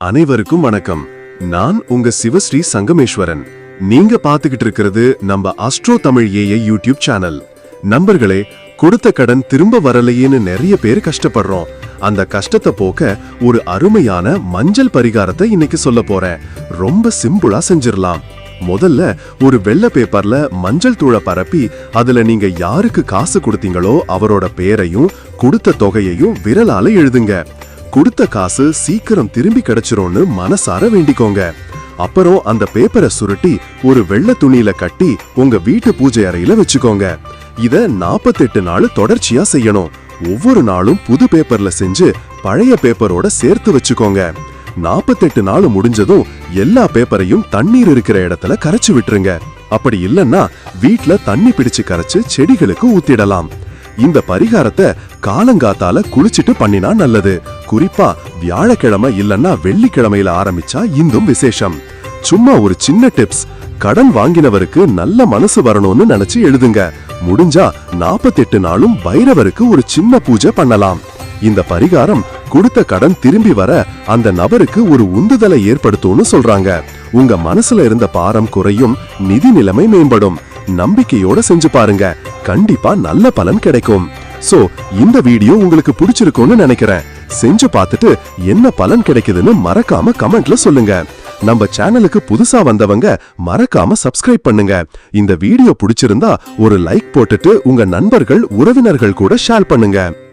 அனைவருக்கும் வணக்கம். நான் உங்க சிவஸ்ரீ சங்கமேஸ்வரன். நீங்க பாத்துக்கிட்டு இருக்கிறது நம்ம astro Tamil AI YouTube channel. நண்பர்களே, கொடுத்த கடன் திரும்ப வரலையேன்னு நிறைய பேர் கஷ்டப்படுறோம். அந்த கஷ்டத்தை போக்க ஒரு அருமையான மஞ்சள் பரிகாரத்தை இன்னைக்கு சொல்ல போறேன். ரொம்ப சிம்பிளா செஞ்சிடலாம். முதல்ல ஒரு வெள்ளை பேப்பர்ல மஞ்சள் தூளை பரப்பி அதுல நீங்க யாருக்கு காசு கொடுத்தீங்களோ அவரோட பேரையும் கொடுத்த தொகையையும் விரலால எழுதுங்க. கொடுத்த காசு சீக்கிரம் திரும்பி கிடைச்சிரும்னு மனசார வேண்டிக்கோங்க. அப்புறம் அந்த பேப்பரை சுருட்டி ஒரு வெள்ளை துணியில கட்டி உங்க வீட்டு பூஜை அறையில வச்சுக்கோங்க. இத 48 நாள் தொடர்ச்சியா செய்யணும். ஒவ்வொரு நாளும் புது பேப்பர்ல செஞ்சு பழைய பேப்பரோட சேர்த்து வச்சுக்கோங்க. 48 நாள் முடிஞ்சதும் எல்லா பேப்பரையும் தண்ணீர் இருக்கிற இடத்துல கரைச்சு விட்டுருங்க. அப்படி இல்லன்னா வீட்ல தண்ணி பிடிச்சு கரைச்சு செடிகளுக்கு ஊத்திடலாம். இந்த பரிகாரத்தை காலங்காத்தால குளிச்சிட்டு பண்ணினா நல்லது. குறிப்பா வியாழக்கிழமை இல்லன்னா வெள்ளிக்கிழமையில ஆரம்பிச்சா இன்னும் விசேஷம். சும்மா ஒரு சின்ன டிப்ஸ். கடன் வாங்கினவருக்கு நல்ல மனசு வரணும்னு நினைச்சு எழுதுங்க. முடிஞ்சா 48 நாளும் பைரவருக்கு ஒரு சின்ன பூஜை பண்ணலாம். இந்த பரிகாரம் கொடுத்த கடன் திரும்பி வர அந்த நபருக்கு ஒரு உந்துதலை ஏற்படுத்தும்னு சொல்றாங்க. உங்க மனசுல இருந்த பாரம் குறையும், நிதி நிலைமை மேம்படும். நம்பிக்கையோட செஞ்சு பாருங்க, கண்டிப்பா நல்ல பலன் கிடைக்கும். சோ இந்த வீடியோ உங்களுக்கு பிடிச்சிருக்கும்னு நினைக்கிறேன். செஞ்சு பார்த்துட்டு என்ன பலன் கிடைக்குதுன்னு மறக்காம கமெண்ட்ல சொல்லுங்க. நம்ம சேனலுக்கு புதுசா வந்தவங்க மறக்காம சப்ஸ்கிரைப் பண்ணுங்க. இந்த வீடியோ பிடிச்சிருந்தா ஒரு லைக் போட்டுட்டு உங்க நண்பர்கள் உறவினர்கள் கூட ஷேர் பண்ணுங்க.